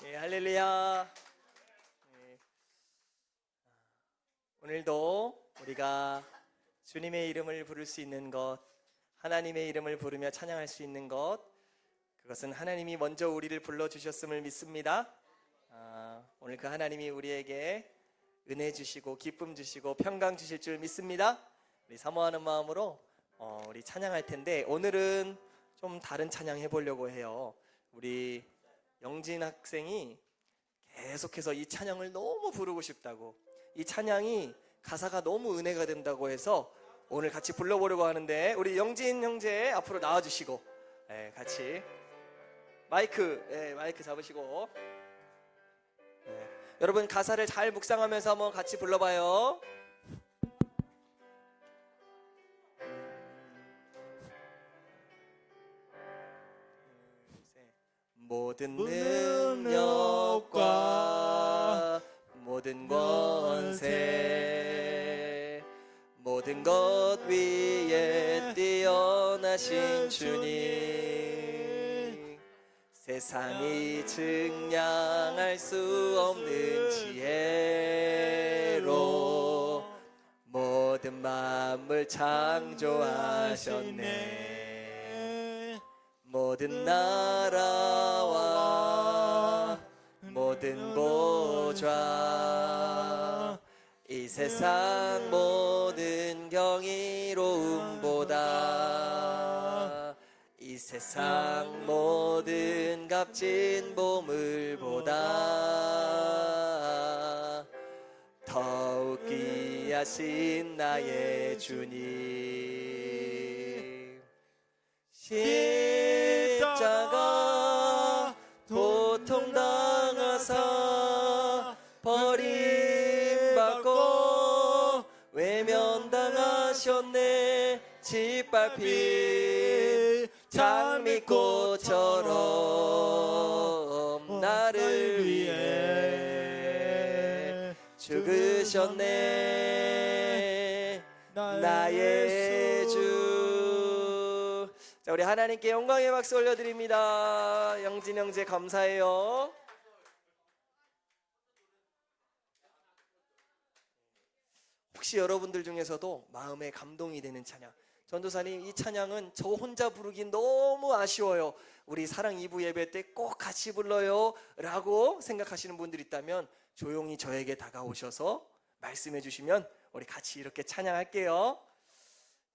예, 할렐루야. 예, 오늘도 우리가 주님의 이름을 부를 수 있는 것, 하나님의 이름을 부르며 찬양할 수 있는 것, 그것은 하나님이 먼저 우리를 불러주셨음을 믿습니다. 오늘 그 하나님이 우리에게 은혜 주시고 기쁨 주시고 평강 주실 줄 믿습니다. 우리 사모하는 마음으로 우리 찬양할 텐데, 오늘은 좀 다른 찬양 해보려고 해요. 우리 영진 학생이 계속해서 이 찬양을 너무 부르고 싶다고, 이 찬양이 가사가 너무 은혜가 된다고 해서 오늘 같이 불러보려고 하는데, 우리 영진 형제 앞으로 나와주시고, 같이 마이크 잡으시고, 여러분 가사를 잘 묵상하면서 한번 같이 불러봐요. 모든 능력과 모든 권세, 모든 것 위에 뛰어나신 주님, 세상이 증량할 수 없는 지혜로 모든 만물 창조하셨네. 모든 나라와 모든 보좌, 이 세상 모든 경이로움보다, 이 세상 모든 값진 보물보다 더욱 귀하신 나의 주님. 십자가 고통당하사 버림받고 외면당하셨네. 짓밟힌 장미꽃처럼 나를 위해 죽으셨네, 나의 주. 자, 우리 하나님께 영광의 박수 올려드립니다. 영진 형제 감사해요. 혹시 여러분들 중에서도 마음에 감동이 되는 찬양, 전도사님 이 찬양은 저 혼자 부르긴 너무 아쉬워요, 우리 사랑 2부 예배 때 꼭 같이 불러요 라고 생각하시는 분들 있다면 조용히 저에게 다가오셔서 말씀해 주시면 우리 같이 이렇게 찬양할게요.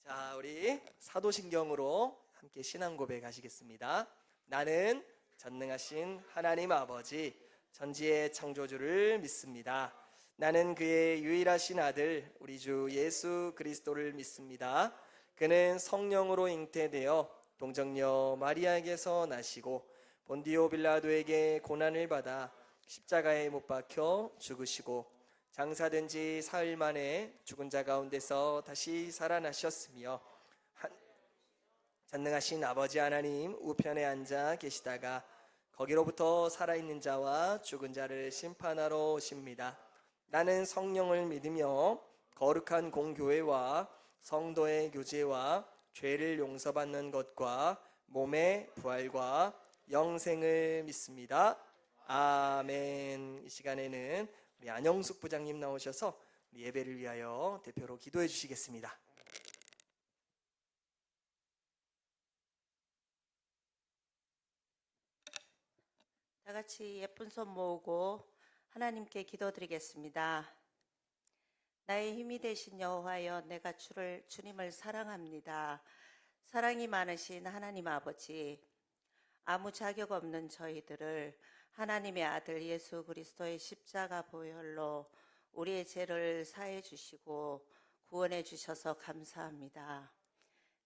자, 우리 사도신경으로 함께 신앙 고백하시겠습니다. 나는 전능하신 하나님 아버지 전지의 창조주를 믿습니다. 나는 그의 유일하신 아들 우리 주 예수 그리스도를 믿습니다. 그는 성령으로 잉태되어 동정녀 마리아에게서 나시고 본디오 빌라도에게 고난을 받아 십자가에 못 박혀 죽으시고 장사된 지 사흘 만에 죽은 자 가운데서 다시 살아나셨으며 전능하신 아버지 하나님 우편에 앉아 계시다가 거기로부터 살아있는 자와 죽은 자를 심판하러 오십니다. 나는 성령을 믿으며 거룩한 공교회와 성도의 교제와 죄를 용서받는 것과 몸의 부활과 영생을 믿습니다. 아멘. 이 시간에는 우리 안영숙 부장님 나오셔서 우리 예배를 위하여 대표로 기도해 주시겠습니다. 다 같이 예쁜 손 모으고 하나님께 기도드리겠습니다. 나의 힘이 되신 여호와여, 내가 주님을 사랑합니다. 사랑이 많으신 하나님 아버지, 아무 자격 없는 저희들을 하나님의 아들 예수 그리스도의 십자가 보혈로 우리의 죄를 사해 주시고 구원해 주셔서 감사합니다.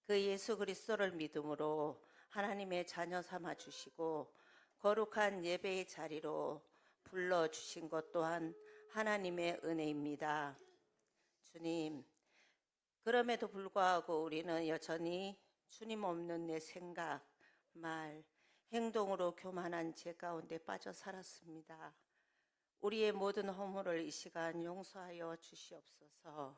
그 예수 그리스도를 믿음으로 하나님의 자녀 삼아 주시고 거룩한 예배의 자리로 불러주신 것 또한 하나님의 은혜입니다. 주님, 그럼에도 불구하고 우리는 여전히 주님 없는 내 생각, 말, 행동으로 교만한 죄 가운데 빠져 살았습니다. 우리의 모든 허물을 이 시간 용서하여 주시옵소서.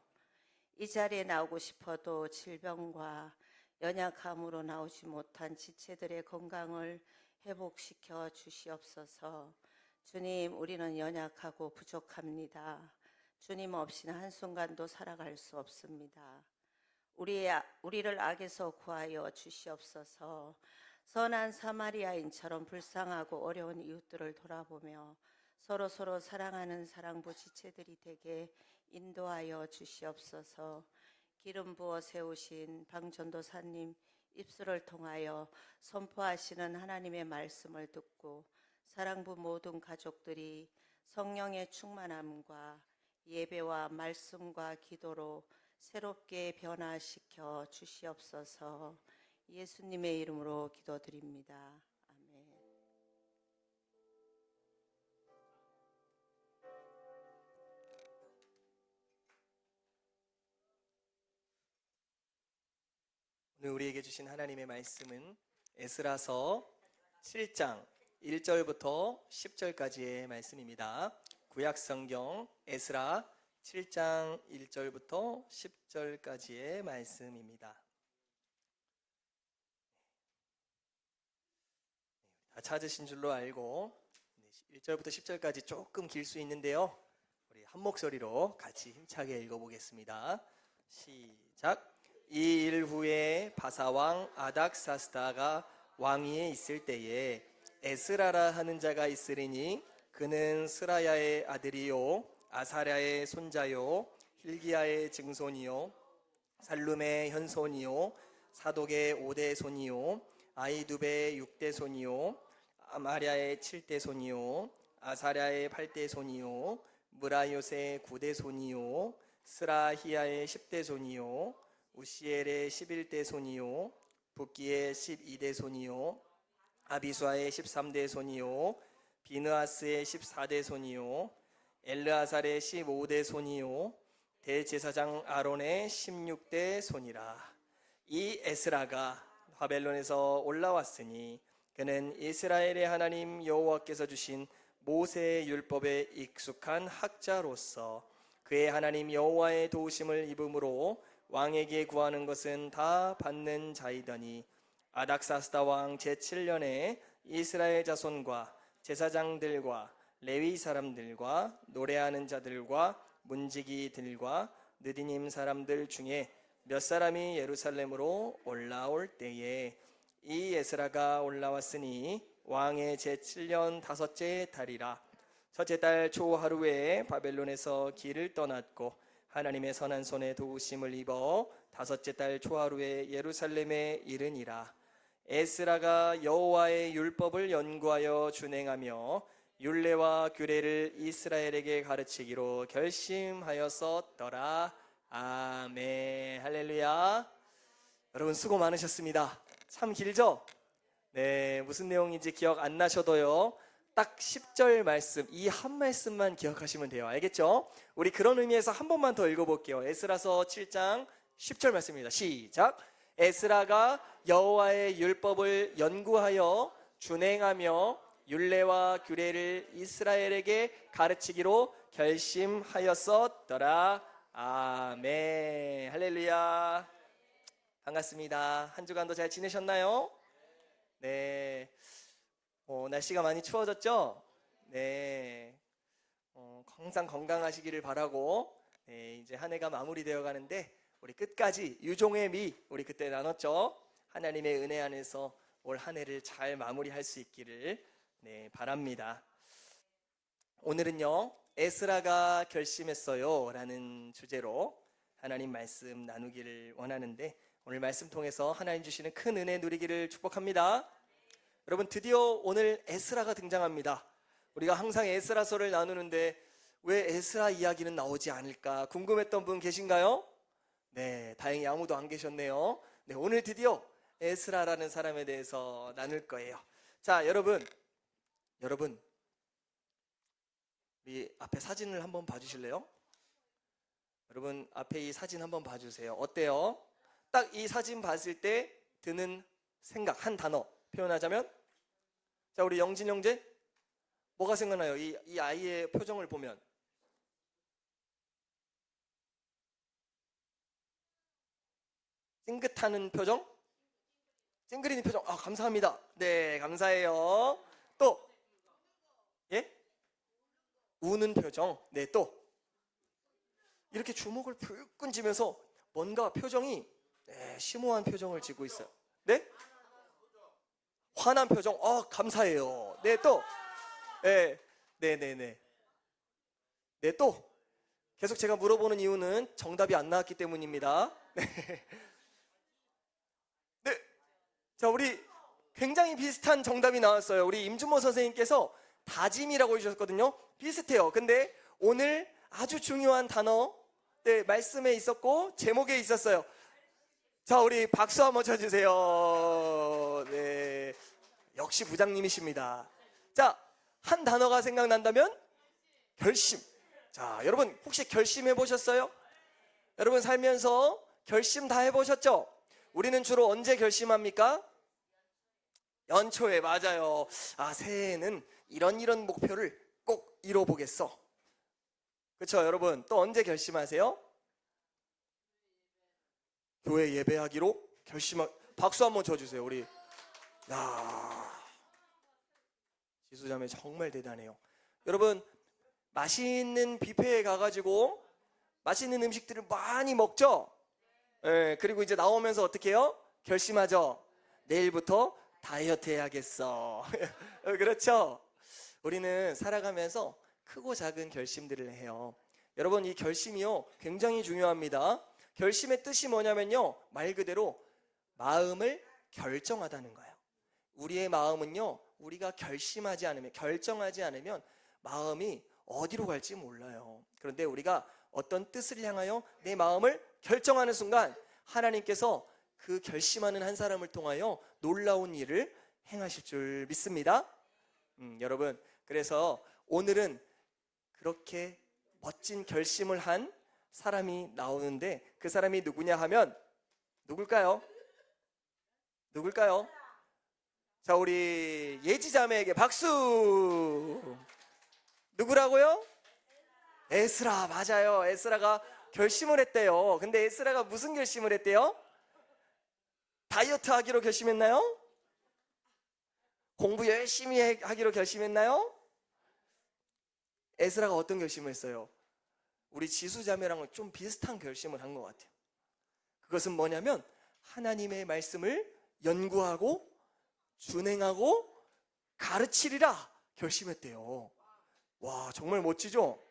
이 자리에 나오고 싶어도 질병과 연약함으로 나오지 못한 지체들의 건강을 회복시켜 주시옵소서. 주님, 우리는 연약하고 부족합니다. 주님 없이는 한순간도 살아갈 수 없습니다. 우리를 악에서 구하여 주시옵소서. 선한 사마리아인처럼 불쌍하고 어려운 이웃들을 돌아보며 서로 사랑하는 사랑부 지체들이 되게 인도하여 주시옵소서. 기름 부어 세우신 방전도사님 입술을 통하여 선포하시는 하나님의 말씀을 듣고 사랑부 모든 가족들이 성령의 충만함과 예배와 말씀과 기도로 새롭게 변화시켜 주시옵소서. 예수님의 이름으로 기도드립니다. 아멘. 오늘 우리에게 주신 하나님의 말씀은 에스라서 7장 1절부터 10절까지의 말씀입니다. 구약성경 에스라 7장 1절부터 10절까지의 말씀입니다. 다 찾으신 줄로 알고 1절부터 10절까지 조금 길 수 있는데요. 우리 한 목소리로 같이 힘차게 읽어보겠습니다. 시작. 이 일 후에 바사왕 아닥사스다가 왕위에 있을 때에 에스라라 하는 자가 있으리니 그는 스라야의 아들이요 아사랴의 손자요 hil기야의 증손이요 살룸의 현손이요 사독의 5대 손이요 아이두베의 6대 손이요 아마랴의 7대 손이요 아사랴의 8대 손이요 무라요의 9대 손이요 스라히야의 10대 손이요 우시엘의 11대 손이요 붓기의 12대 손이요 아비수아의 13대 손이요 비느하스의 14대 손이요 엘르아살의 15대 손이요 대제사장 아론의 16대 손이라. 이 에스라가 바벨론에서 올라왔으니 그는 이스라엘의 하나님 여호와께서 주신 모세의 율법에 익숙한 학자로서 그의 하나님 여호와의 도우심을 입음으로 왕에게 구하는 것은 다 받는 자이더니 아닥사스다 왕 제7년에 이스라엘 자손과 제사장들과 레위 사람들과 노래하는 자들과 문지기들과 느디님 사람들 중에 몇 사람이 예루살렘으로 올라올 때에 이 에스라가 올라왔으니 왕의 제7년 다섯째 달이라. 첫째 달 초하루에 바벨론에서 길을 떠났고 하나님의 선한 손에 도우심을 입어 다섯째 달 초하루에 예루살렘에 이르니라. 에스라가 여호와의 율법을 연구하여 준행하며 율례와 규례를 이스라엘에게 가르치기로 결심하였었더라. 아멘. 할렐루야. 여러분 수고 많으셨습니다. 참 길죠? 네, 무슨 내용인지 기억 안 나셔도요, 딱 10절 말씀, 이 한 말씀만 기억하시면 돼요. 알겠죠? 우리 그런 의미에서 한 번만 더 읽어볼게요. 에스라서 7장 10절 말씀입니다. 시작. 에스라가 여호와의 율법을 연구하여 준행하며 율례와 규례를 이스라엘에게 가르치기로 결심하였었더라. 아멘. 할렐루야. 반갑습니다. 한 주간도 잘 지내셨나요? 네. 날씨가 많이 추워졌죠? 네. 항상 건강하시기를 바라고, 네, 이제 한 해가 마무리되어 가는데 우리 끝까지 유종의 미 우리 그때 나눴죠? 하나님의 은혜 안에서 올 한 해를 잘 마무리할 수 있기를 바랍니다. 오늘은요, 에스라가 결심했어요 라는 주제로 하나님 말씀 나누기를 원하는데, 오늘 말씀 통해서 하나님 주시는 큰 은혜 누리기를 축복합니다. 여러분, 드디어 오늘 에스라가 등장합니다. 우리가 항상 에스라서를 나누는데 왜 에스라 이야기는 나오지 않을까 궁금했던 분 계신가요? 네, 다행히 아무도 안 계셨네요. 네, 오늘 드디어 에스라라는 사람에 대해서 나눌 거예요. 자, 여러분, 우리 앞에 사진을 한번 봐주실래요? 여러분, 앞에 이 사진 한번 봐주세요. 어때요? 딱 이 사진 봤을 때 드는 생각, 한 단어 표현하자면, 자, 우리 영진 형제, 뭐가 생각나요? 이 아이의 표정을 보면. 찡긋하는 표정? 찡그리는 표정. 아, 감사합니다. 네, 감사해요. 또, 예? 우는 표정. 네, 또 이렇게 주먹을 불끈 쥐면서 뭔가 표정이 심오한 표정을 지고 있어요. 네? 화난 표정. 감사해요. 네, 또 네, 네, 네, 네. 네, 또 계속 제가 물어보는 이유는 정답이 안 나왔기 때문입니다. 네. 자, 우리 굉장히 비슷한 정답이 나왔어요. 우리 임준모 선생님께서 다짐이라고 해주셨거든요. 비슷해요. 근데 오늘 아주 중요한 단어, 네, 말씀에 있었고 제목에 있었어요. 자, 우리 박수 한번 쳐주세요. 네, 역시 부장님이십니다. 자, 한 단어가 생각난다면 결심. 자, 여러분 혹시 결심해 보셨어요? 여러분 살면서 결심 다 해보셨죠? 우리는 주로 언제 결심합니까? 연초에. 맞아요. 새해에는 이런 목표를 꼭 이뤄보겠어. 그렇죠, 여러분? 또 언제 결심하세요? 교회 예배하기로 박수 한번 쳐주세요. 우리 지수자매 정말 대단해요. 여러분 맛있는 뷔페에 가가지고 맛있는 음식들을 많이 먹죠? 그리고 이제 나오면서 어떻게 해요? 결심하죠? 내일부터 다이어트 해야겠어. 그렇죠? 우리는 살아가면서 크고 작은 결심들을 해요. 여러분 이 결심이요 굉장히 중요합니다. 결심의 뜻이 뭐냐면요, 말 그대로 마음을 결정하다는 거예요. 우리의 마음은요, 우리가 결정하지 않으면 마음이 어디로 갈지 몰라요. 그런데 우리가 어떤 뜻을 향하여 내 마음을 결정하는 순간 하나님께서 그 결심하는 한 사람을 통하여 놀라운 일을 행하실 줄 믿습니다. 여러분, 그래서 오늘은 그렇게 멋진 결심을 한 사람이 나오는데 그 사람이 누구냐 하면 누굴까요? 자, 우리 예지자매에게 박수. 누구라고요? 에스라. 맞아요. 에스라가 결심을 했대요. 근데 에스라가 무슨 결심을 했대요? 다이어트 하기로 결심했나요? 공부 열심히 하기로 결심했나요? 에스라가 어떤 결심을 했어요? 우리 지수자매랑은 좀 비슷한 결심을 한 것 같아요. 그것은 뭐냐면 하나님의 말씀을 연구하고 준행하고 가르치리라 결심했대요. 와, 정말 멋지죠?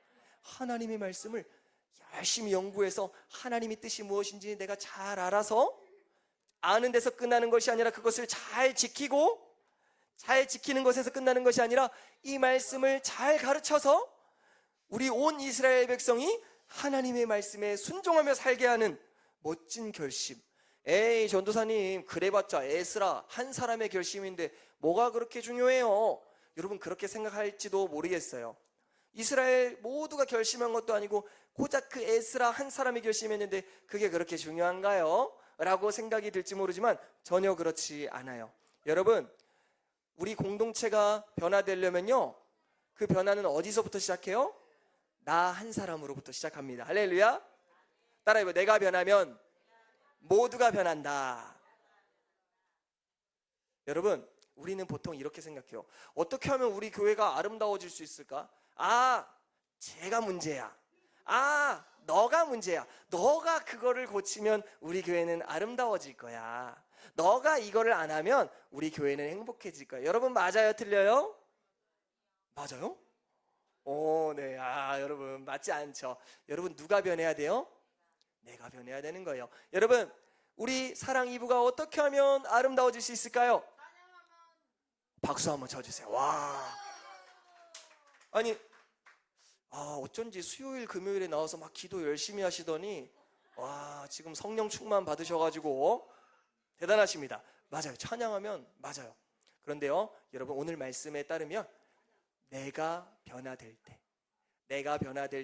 하나님의 말씀을 열심히 연구해서 하나님의 뜻이 무엇인지 내가 잘 알아서 아는 데서 끝나는 것이 아니라 그것을 잘 지키는 것에서 끝나는 것이 아니라 이 말씀을 잘 가르쳐서 우리 온 이스라엘 백성이 하나님의 말씀에 순종하며 살게 하는 멋진 결심. 에이 전도사님, 그래봤자 에스라 한 사람의 결심인데 뭐가 그렇게 중요해요? 여러분 그렇게 생각할지도 모르겠어요. 이스라엘 모두가 결심한 것도 아니고 고작 그 에스라 한 사람이 결심했는데 그게 그렇게 중요한가요? 라고 생각이 들지 모르지만 전혀 그렇지 않아요. 여러분, 우리 공동체가 변화되려면요, 그 변화는 어디서부터 시작해요? 나 한 사람으로부터 시작합니다. 할렐루야. 따라해봐요. 내가 변하면 모두가 변한다. 여러분, 우리는 보통 이렇게 생각해요. 어떻게 하면 우리 교회가 아름다워질 수 있을까? 제가 문제야. 너가 문제야. 너가 그거를 고치면 우리 교회는 아름다워질 거야. 너가 이거를 안 하면 우리 교회는 행복해질 거야. 여러분 맞아요? 틀려요? 맞아요? 네. 여러분 맞지 않죠? 여러분 누가 변해야 돼요? 내가 변해야 되는 거예요. 여러분, 우리 사랑 이부가 어떻게 하면 아름다워질 수 있을까요? 박수 한번 쳐주세요. 와, 아니 어쩐지 수요일 금요일에 나와서 막 기도 열심히 하시더니 지금 성령 충만 받으셔가지고 대단하십니다. 맞아요. 찬양하면 맞아요. 그런데요, 여러분 오늘 말씀에 따르면 내가 변화될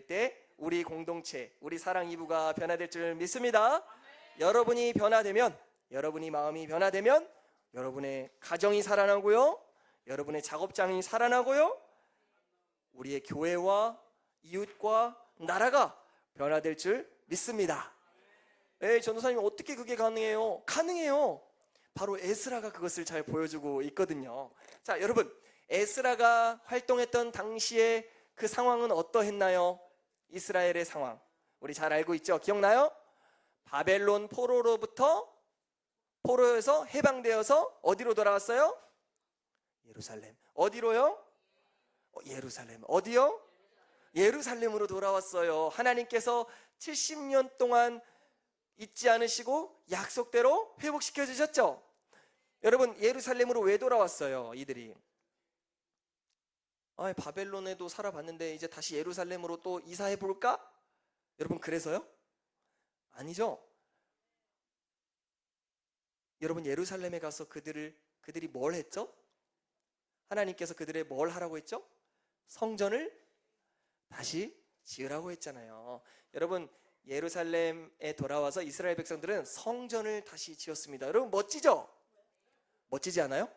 때 우리 공동체, 우리 사랑 이부가 변화될 줄 믿습니다. 여러분이 변화되면, 여러분이 마음이 변화되면 여러분의 가정이 살아나고요, 여러분의 작업장이 살아나고요, 우리의 교회와 이웃과 나라가 변화될 줄 믿습니다. 전도사님 어떻게 그게 가능해요? 가능해요. 바로 에스라가 그것을 잘 보여주고 있거든요. 자, 여러분, 에스라가 활동했던 당시에 그 상황은 어떠했나요? 이스라엘의 상황 우리 잘 알고 있죠? 기억나요? 바벨론 포로에서 해방되어서 어디로 돌아왔어요? 예루살렘. 어디로요? 예루살렘. 어디요? 예루살렘으로 돌아왔어요. 하나님께서 70년 동안 잊지 않으시고 약속대로 회복시켜 주셨죠. 여러분, 예루살렘으로 왜 돌아왔어요? 이들이 바벨론에도 살아봤는데 이제 다시 예루살렘으로 또 이사해 볼까? 여러분, 그래서요? 아니죠. 여러분, 예루살렘에 가서 그들이 뭘 했죠? 하나님께서 그들의 뭘 하라고 했죠? 성전을 다시 지으라고 했잖아요. 여러분, 예루살렘에 돌아와서 이스라엘 백성들은 성전을 다시 지었습니다. 여러분, 멋지죠? 멋지지 않아요?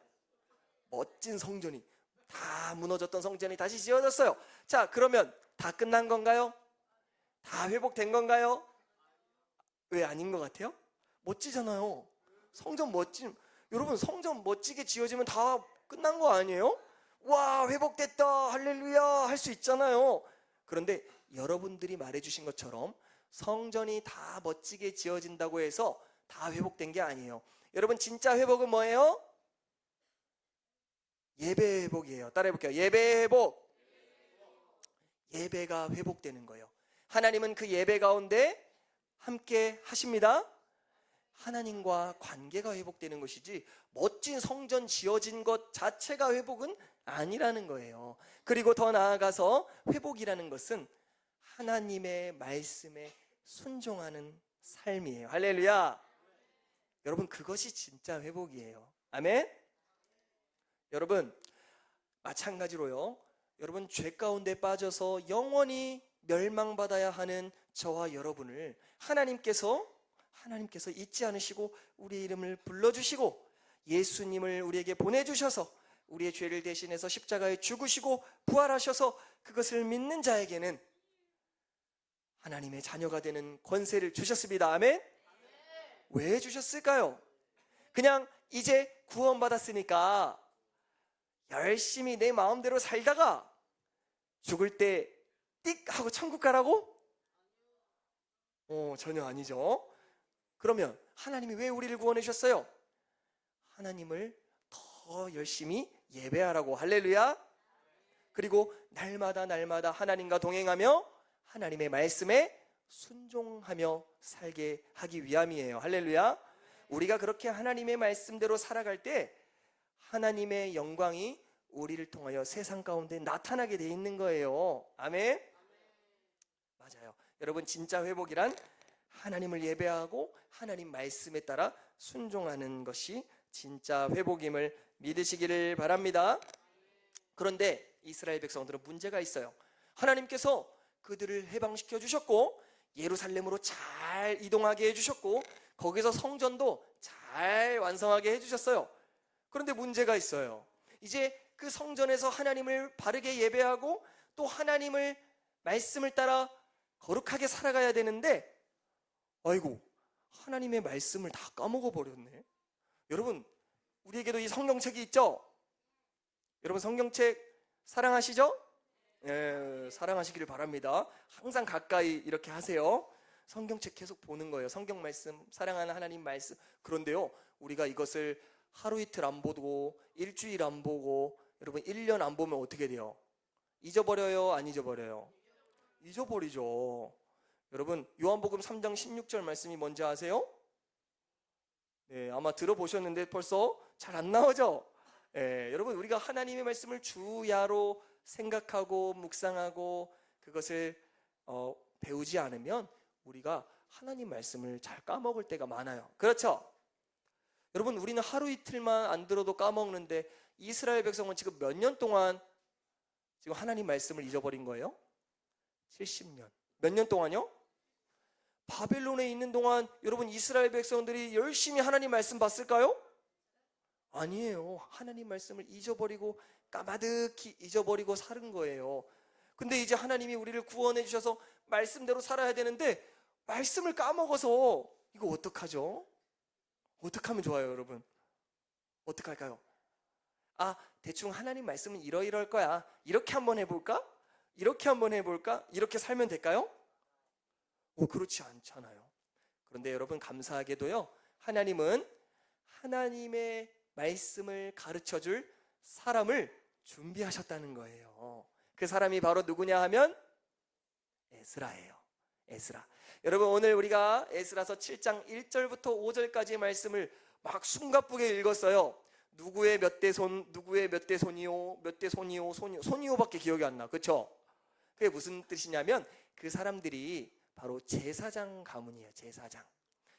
멋진 성전이, 다 무너졌던 성전이 다시 지어졌어요. 자, 그러면 다 끝난 건가요? 다 회복된 건가요? 왜 아닌 것 같아요? 멋지잖아요. 여러분, 성전 멋지게 지어지면 다 끝난 거 아니에요? 와, 회복됐다, 할렐루야 할 수 있잖아요. 그런데 여러분들이 말해주신 것처럼 성전이 다 멋지게 지어진다고 해서 다 회복된 게 아니에요. 여러분, 진짜 회복은 뭐예요? 예배 회복이에요. 따라해볼게요. 예배 회복. 예배가 회복되는 거예요. 하나님은 그 예배 가운데 함께 하십니다. 하나님과 관계가 회복되는 것이지 멋진 성전 지어진 것 자체가 회복은 아니라는 거예요. 그리고 더 나아가서 회복이라는 것은 하나님의 말씀에 순종하는 삶이에요. 할렐루야. 여러분, 그것이 진짜 회복이에요. 아멘. 여러분, 마찬가지로요, 여러분, 죄 가운데 빠져서 영원히 멸망받아야 하는 저와 여러분을 하나님께서 잊지 않으시고 우리의 이름을 불러주시고 예수님을 우리에게 보내주셔서 우리의 죄를 대신해서 십자가에 죽으시고 부활하셔서 그것을 믿는 자에게는 하나님의 자녀가 되는 권세를 주셨습니다. 아멘. 왜 주셨을까요? 그냥 이제 구원받았으니까 열심히 내 마음대로 살다가 죽을 때 띡 하고 천국 가라고? 전혀 아니죠. 그러면 하나님이 왜 우리를 구원해 주셨어요? 하나님을 더 열심히 예배하라고. 할렐루야. 그리고 날마다 하나님과 동행하며 하나님의 말씀에 순종하며 살게 하기 위함이에요. 할렐루야. 우리가 그렇게 하나님의 말씀대로 살아갈 때 하나님의 영광이 우리를 통하여 세상 가운데 나타나게 돼 있는 거예요. 아멘. 맞아요. 여러분, 진짜 회복이란 하나님을 예배하고 하나님 말씀에 따라 순종하는 것이 진짜 회복임을 믿으시기를 바랍니다. 그런데 이스라엘 백성들은 문제가 있어요. 하나님께서 그들을 해방시켜 주셨고 예루살렘으로 잘 이동하게 해주셨고 거기서 성전도 잘 완성하게 해주셨어요. 그런데 문제가 있어요. 이제 그 성전에서 하나님을 바르게 예배하고 또 하나님을 말씀을 따라 거룩하게 살아가야 되는데 아이고, 하나님의 말씀을 다 까먹어 버렸네. 여러분, 우리에게도 이 성경책이 있죠? 여러분, 성경책 사랑하시죠? 사랑하시기를 바랍니다. 항상 가까이 이렇게 하세요. 성경책 계속 보는 거예요. 성경 말씀, 사랑하는 하나님 말씀. 그런데요, 우리가 이것을 하루 이틀 안 보고 일주일 안 보고 여러분 1년 안 보면 어떻게 돼요? 잊어버려요? 안 잊어버려요? 잊어버리죠. 여러분, 요한복음 3장 16절 말씀이 뭔지 아세요? 네, 아마 들어보셨는데 벌써 잘 안 나오죠? 여러분, 우리가 하나님의 말씀을 주야로 생각하고 묵상하고 그것을 배우지 않으면 우리가 하나님 말씀을 잘 까먹을 때가 많아요. 그렇죠? 여러분, 우리는 하루 이틀만 안 들어도 까먹는데 이스라엘 백성은 지금 몇 년 동안 지금 하나님 말씀을 잊어버린 거예요? 70년. 몇 년 동안요? 바벨론에 있는 동안 여러분 이스라엘 백성들이 열심히 하나님 말씀 봤을까요? 아니에요. 하나님 말씀을 잊어버리고 까마득히 잊어버리고 사는 거예요. 근데 이제 하나님이 우리를 구원해 주셔서 말씀대로 살아야 되는데 말씀을 까먹어서 이거 어떡하죠? 어떻게 하면 좋아요, 여러분? 어떡할까요? 대충 하나님 말씀은 이러이러할 거야. 이렇게 한번 해볼까? 이렇게 한번 해볼까? 이렇게 살면 될까요? 그렇지 않잖아요. 그런데 여러분, 감사하게도요, 하나님은 하나님의 말씀을 가르쳐줄 사람을 준비하셨다는 거예요. 그 사람이 바로 누구냐 하면 에스라예요. 에스라. 여러분, 오늘 우리가 에스라서 7장 1절부터 5절까지의 말씀을 막 숨가쁘게 읽었어요. 누구의 몇 대 손, 누구의 몇 대 손이요, 몇 대 손이요, 손이요밖에 기억이 안 나. 그렇죠? 그게 무슨 뜻이냐면 그 사람들이 바로 제사장 가문이에요. 제사장.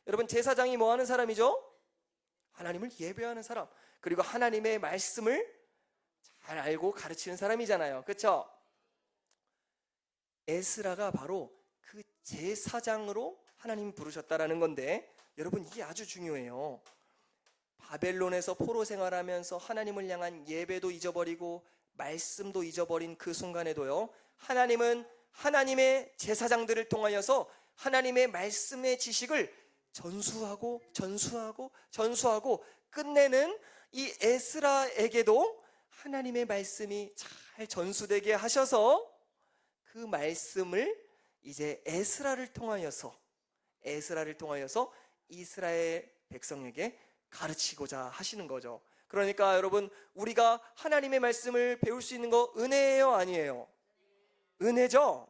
여러분, 제사장이 뭐 하는 사람이죠? 하나님을 예배하는 사람, 그리고 하나님의 말씀을 잘 알고 가르치는 사람이잖아요. 그렇죠? 에스라가 바로 그 제사장으로 하나님이 부르셨다라는 건데, 여러분, 이게 아주 중요해요. 바벨론에서 포로 생활하면서 하나님을 향한 예배도 잊어버리고 말씀도 잊어버린 그 순간에도요, 하나님은 하나님의 제사장들을 통하여서 하나님의 말씀의 지식을 전수하고 끝내는 이 에스라에게도 하나님의 말씀이 잘 전수되게 하셔서 그 말씀을 이제 에스라를 통하여서 이스라엘 백성에게 가르치고자 하시는 거죠. 그러니까 여러분, 우리가 하나님의 말씀을 배울 수 있는 거 은혜예요, 아니에요? 은혜죠?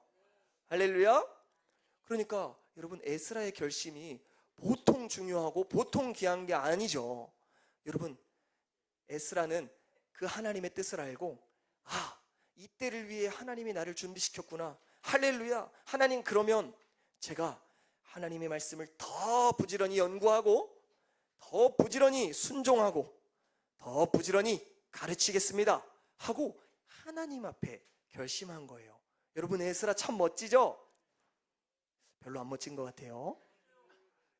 할렐루야. 그러니까 여러분, 에스라의 결심이 보통 중요하고 보통 귀한 게 아니죠. 여러분, 에스라는 그 하나님의 뜻을 알고, 이때를 위해 하나님이 나를 준비시켰구나. 할렐루야. 하나님, 그러면 제가 하나님의 말씀을 더 부지런히 연구하고 더 부지런히 순종하고 더 부지런히 가르치겠습니다 하고 하나님 앞에 결심한 거예요. 여러분, 에스라 참 멋지죠? 별로 안 멋진 것 같아요.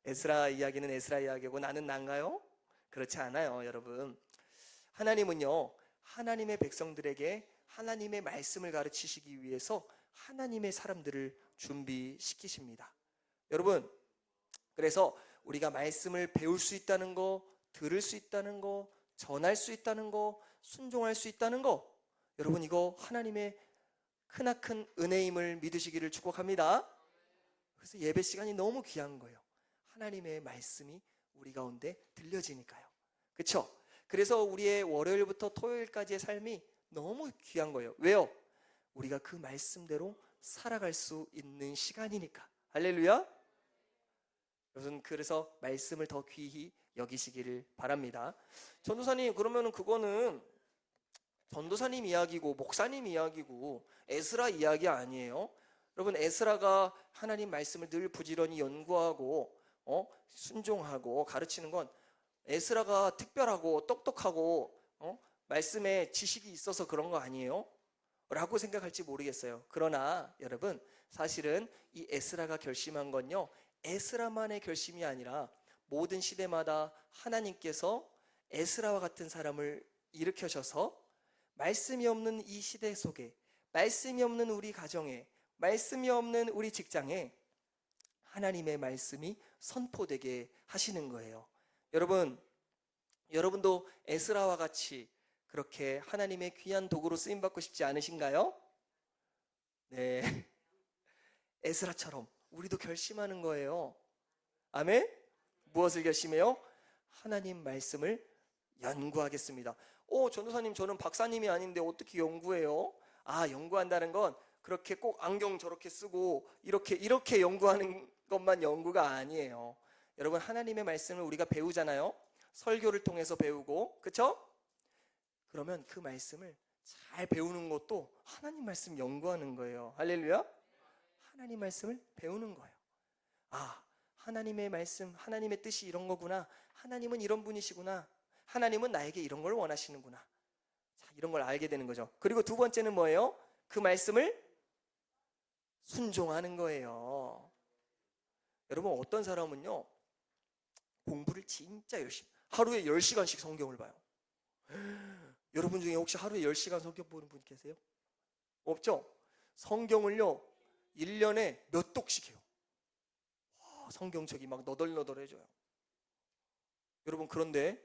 에스라 이야기는 에스라 이야기고 나는 난가요? 그렇지 않아요. 여러분, 하나님은요, 하나님의 백성들에게 하나님의 말씀을 가르치시기 위해서 하나님의 사람들을 준비시키십니다. 여러분, 그래서 우리가 말씀을 배울 수 있다는 거, 들을 수 있다는 거, 전할 수 있다는 거, 순종할 수 있다는 거, 여러분, 이거 하나님의 크나큰 은혜임을 믿으시기를 축복합니다. 그래서 예배 시간이 너무 귀한 거예요. 하나님의 말씀이 우리 가운데 들려지니까요. 그렇죠? 그래서 우리의 월요일부터 토요일까지의 삶이 너무 귀한 거예요. 왜요? 우리가 그 말씀대로 살아갈 수 있는 시간이니까. 할렐루야. 여러분, 그래서 말씀을 더 귀히 여기시기를 바랍니다. 전도사님, 그러면은 그거는 전도사님 이야기고 목사님 이야기고 에스라 이야기 아니에요? 여러분, 에스라가 하나님 말씀을 늘 부지런히 연구하고 순종하고 가르치는 건 에스라가 특별하고 똑똑하고 말씀에 지식이 있어서 그런 거 아니에요? 라고 생각할지 모르겠어요. 그러나 여러분, 사실은 이 에스라가 결심한 건요, 에스라만의 결심이 아니라 모든 시대마다 하나님께서 에스라와 같은 사람을 일으켜셔서 말씀이 없는 이 시대 속에, 말씀이 없는 우리 가정에, 말씀이 없는 우리 직장에 하나님의 말씀이 선포되게 하시는 거예요. 여러분도 에스라와 같이 그렇게 하나님의 귀한 도구로 쓰임받고 싶지 않으신가요? 네. 에스라처럼 우리도 결심하는 거예요. 아멘? 무엇을 결심해요? 하나님 말씀을 연구하겠습니다. 전도사님, 저는 박사님이 아닌데 어떻게 연구해요? 연구한다는 건 그렇게 꼭 안경 저렇게 쓰고 이렇게 연구하는 것만 연구가 아니에요. 여러분, 하나님의 말씀을 우리가 배우잖아요. 설교를 통해서 배우고, 그렇죠? 그러면 그 말씀을 잘 배우는 것도 하나님 말씀 연구하는 거예요. 할렐루야. 하나님 말씀을 배우는 거예요. 하나님의 말씀, 하나님의 뜻이 이런 거구나. 하나님은 이런 분이시구나. 하나님은 나에게 이런 걸 원하시는구나. 이런 걸 알게 되는 거죠. 그리고 두 번째는 뭐예요? 그 말씀을 순종하는 거예요. 여러분, 어떤 사람은요, 공부를 진짜 열심히, 하루에 10시간씩 성경을 봐요. 여러분 중에 혹시 하루에 10시간 성경 보는 분 계세요? 없죠? 성경을요, 1년에 몇 독씩 해요. 성경책이 막 너덜너덜해져요. 여러분, 그런데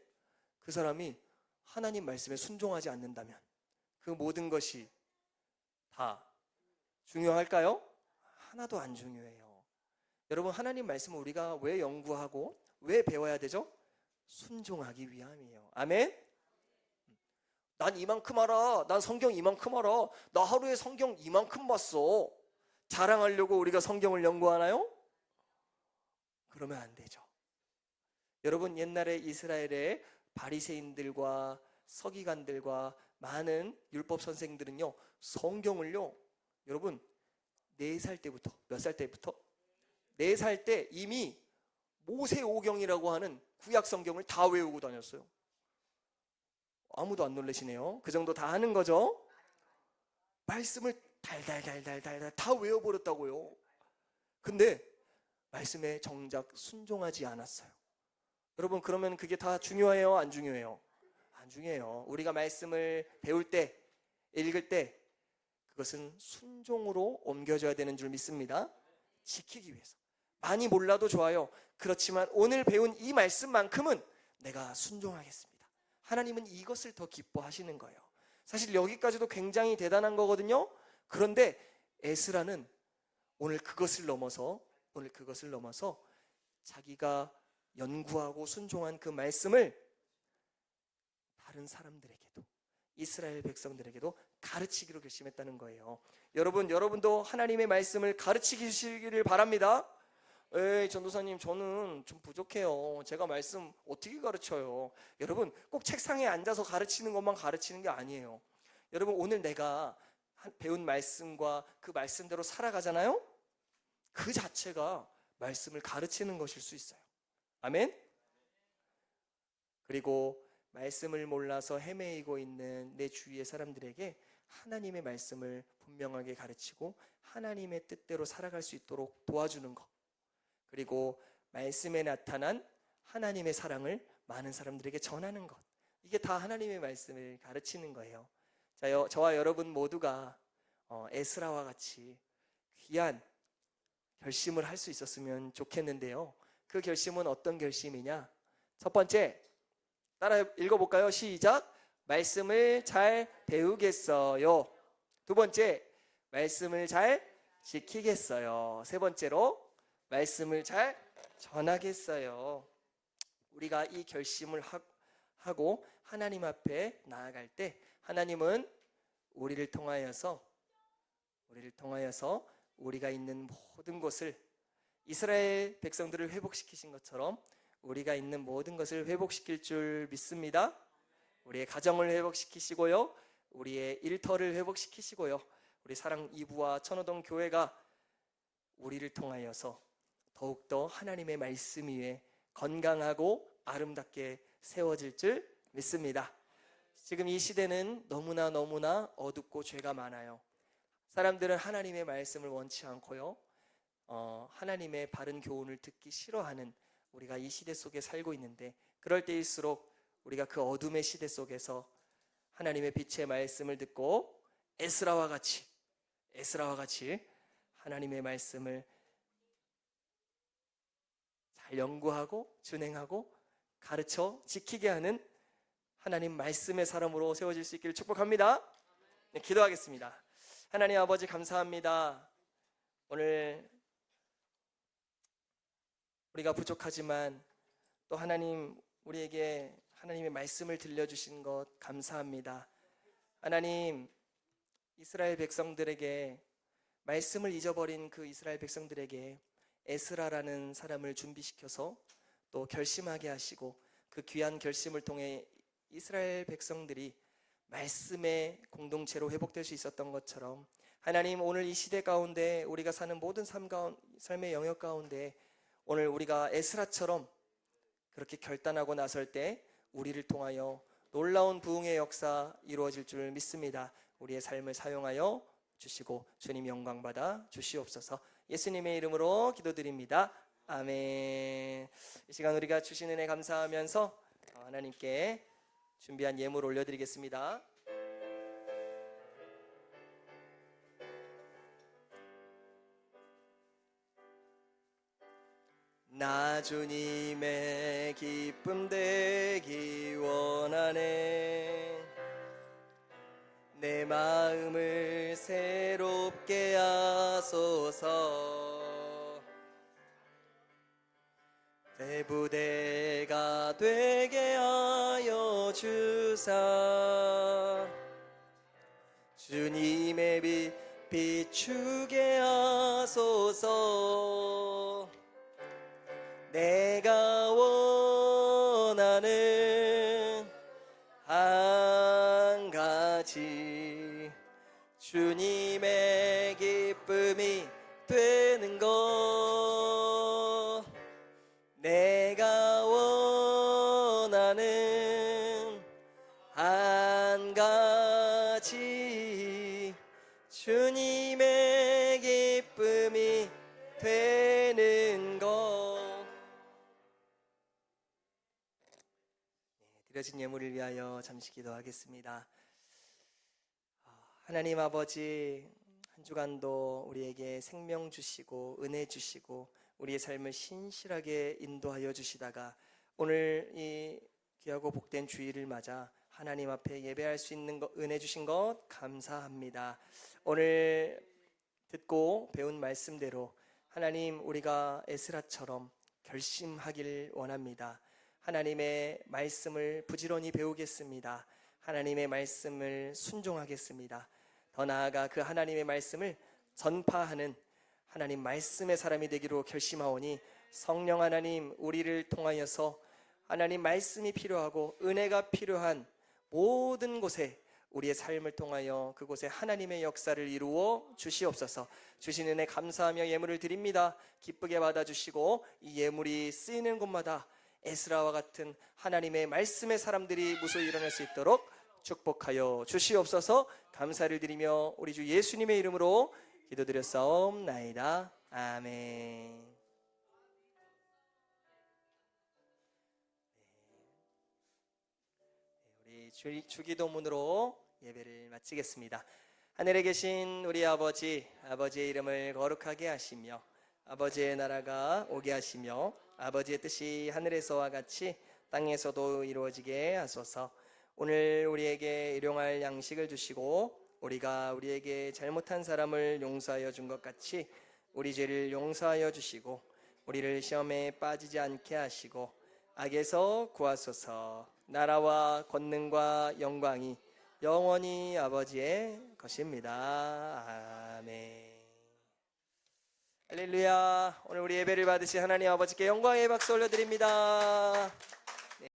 그 사람이 하나님 말씀에 순종하지 않는다면 그 모든 것이 다 중요할까요? 하나도 안 중요해요. 여러분, 하나님 말씀을 우리가 왜 연구하고 왜 배워야 되죠? 순종하기 위함이에요. 아멘? 난 이만큼 알아. 난 성경 이만큼 알아. 나 하루에 성경 이만큼 봤어. 자랑하려고 우리가 성경을 연구하나요? 그러면 안 되죠. 여러분, 옛날에 이스라엘의 바리새인들과 서기관들과 많은 율법 선생들은요, 성경을요, 여러분, 4살 때부터, 몇 살 때부터? 4살 때 이미 모세오경이라고 하는 구약 성경을 다 외우고 다녔어요. 아무도 안 놀라시네요. 그 정도 다 하는 거죠. 말씀을 달달달달달달 다 외워버렸다고요. 근데 말씀에 정작 순종하지 않았어요. 여러분, 그러면 그게 다 중요해요? 안 중요해요? 안 중요해요. 우리가 말씀을 배울 때, 읽을 때 그것은 순종으로 옮겨져야 되는 줄 믿습니다. 지키기 위해서. 많이 몰라도 좋아요. 그렇지만 오늘 배운 이 말씀만큼은 내가 순종하겠습니다. 하나님은 이것을 더 기뻐하시는 거예요. 사실 여기까지도 굉장히 대단한 거거든요. 그런데 에스라는 오늘 그것을 넘어서 자기가 연구하고 순종한 그 말씀을 다른 사람들에게도, 이스라엘 백성들에게도 가르치기로 결심했다는 거예요. 여러분도 하나님의 말씀을 가르치시기를 바랍니다. 에이, 전도사님, 저는 좀 부족해요. 제가 말씀 어떻게 가르쳐요? 여러분, 꼭 책상에 앉아서 가르치는 것만 가르치는 게 아니에요. 여러분, 오늘 내가 배운 말씀과 그 말씀대로 살아가잖아요? 그 자체가 말씀을 가르치는 것일 수 있어요. 아멘? 그리고 말씀을 몰라서 헤매이고 있는 내 주위의 사람들에게 하나님의 말씀을 분명하게 가르치고 하나님의 뜻대로 살아갈 수 있도록 도와주는 것, 그리고 말씀에 나타난 하나님의 사랑을 많은 사람들에게 전하는 것, 이게 다 하나님의 말씀을 가르치는 거예요. 자, 저와 여러분 모두가 에스라와 같이 귀한 결심을 할 수 있었으면 좋겠는데요. 그 결심은 어떤 결심이냐? 첫 번째, 따라 읽어볼까요? 시작! 말씀을 잘 배우겠어요. 두 번째, 말씀을 잘 지키겠어요. 세 번째로, 말씀을 잘 전하겠어요. 우리가 이 결심을 하고 하나님 앞에 나아갈 때 하나님은 우리를 통하여서 우리가 있는 모든 곳을, 이스라엘 백성들을 회복시키신 것처럼 우리가 있는 모든 것을 회복시킬 줄 믿습니다. 우리의 가정을 회복시키시고요, 우리의 일터를 회복시키시고요, 우리 사랑 이부와 천호동 교회가 우리를 통하여서 더욱더 하나님의 말씀 위에 건강하고 아름답게 세워질 줄 믿습니다. 지금 이 시대는 너무나 어둡고 죄가 많아요. 사람들은 하나님의 말씀을 원치 않고요, 하나님의 바른 교훈을 듣기 싫어하는 우리가 이 시대 속에 살고 있는데, 그럴 때일수록 우리가 그 어둠의 시대 속에서 하나님의 빛의 말씀을 듣고 에스라와 같이 하나님의 말씀을 잘 연구하고 준행하고 가르쳐 지키게 하는 하나님 말씀의 사람으로 세워질 수 있기를 축복합니다. 네, 기도하겠습니다. 하나님 아버지, 감사합니다. 오늘 우리가 부족하지만 또 하나님, 우리에게 하나님의 말씀을 들려주신 것 감사합니다. 하나님, 이스라엘 백성들에게, 말씀을 잊어버린 그 이스라엘 백성들에게 에스라라는 사람을 준비시켜서 또 결심하게 하시고, 그 귀한 결심을 통해 이스라엘 백성들이 말씀의 공동체로 회복될 수 있었던 것처럼, 하나님, 오늘 이 시대 가운데 우리가 사는 모든 삶의 영역 가운데 오늘 우리가 에스라처럼 그렇게 결단하고 나설 때 우리를 통하여 놀라운 부흥의 역사 이루어질 줄 믿습니다. 우리의 삶을 사용하여 주시고 주님 영광 받아 주시옵소서. 예수님의 이름으로 기도드립니다. 아멘. 이 시간 우리가 주신 은혜 감사하면서 하나님께 준비한 예물 올려드리겠습니다. 나 주님의 기쁨 되기 원하네. 내 내 마음을 새롭게 하소서. 내 부대가 되게 하여 주사 주님의 빛 비추게 하소서. 내가 원하는 한 가지 주님의 기쁨이 되는 것. 내가 원하는 한 가지 주님의 기쁨이 되는 것. 드려진 예물을 위하여 잠시 기도하겠습니다. 하나님 아버지, 한 주간도 우리에게 생명 주시고 은혜 주시고 우리의 삶을 신실하게 인도하여 주시다가 오늘 이 귀하고 복된 주일을 맞아 하나님 앞에 예배할 수 있는 것, 은혜 주신 것 감사합니다. 오늘 듣고 배운 말씀대로 하나님, 우리가 에스라처럼 결심하길 원합니다. 하나님의 말씀을 부지런히 배우겠습니다. 하나님의 말씀을 순종하겠습니다. 더 나아가 그 하나님의 말씀을 전파하는 하나님 말씀의 사람이 되기로 결심하오니 성령 하나님, 우리를 통하여서 하나님 말씀이 필요하고 은혜가 필요한 모든 곳에 우리의 삶을 통하여 그곳에 하나님의 역사를 이루어 주시옵소서. 주신 은혜 감사하며 예물을 드립니다. 기쁘게 받아주시고 이 예물이 쓰이는 곳마다 에스라와 같은 하나님의 말씀의 사람들이 무소히 일어날 수 있도록 축복하여 주시옵소서. 감사를 드리며 우리 주 예수님의 이름으로 기도드렸사옵나이다. 아멘. 우리 주기도문으로 예배를 마치겠습니다. 하늘에 계신 우리 아버지, 아버지의 이름을 거룩하게 하시며 아버지의 나라가 오게 하시며 아버지의 뜻이 하늘에서와 같이 땅에서도 이루어지게 하소서. 오늘 우리에게 일용할 양식을 주시고 우리가 우리에게 잘못한 사람을 용서하여 준 것 같이 우리 죄를 용서하여 주시고 우리를 시험에 빠지지 않게 하시고 악에서 구하소서. 나라와 권능과 영광이 영원히 아버지의 것입니다. 아멘. 할렐루야. 오늘 우리 예배를 받으신 하나님 아버지께 영광의 박수 올려드립니다.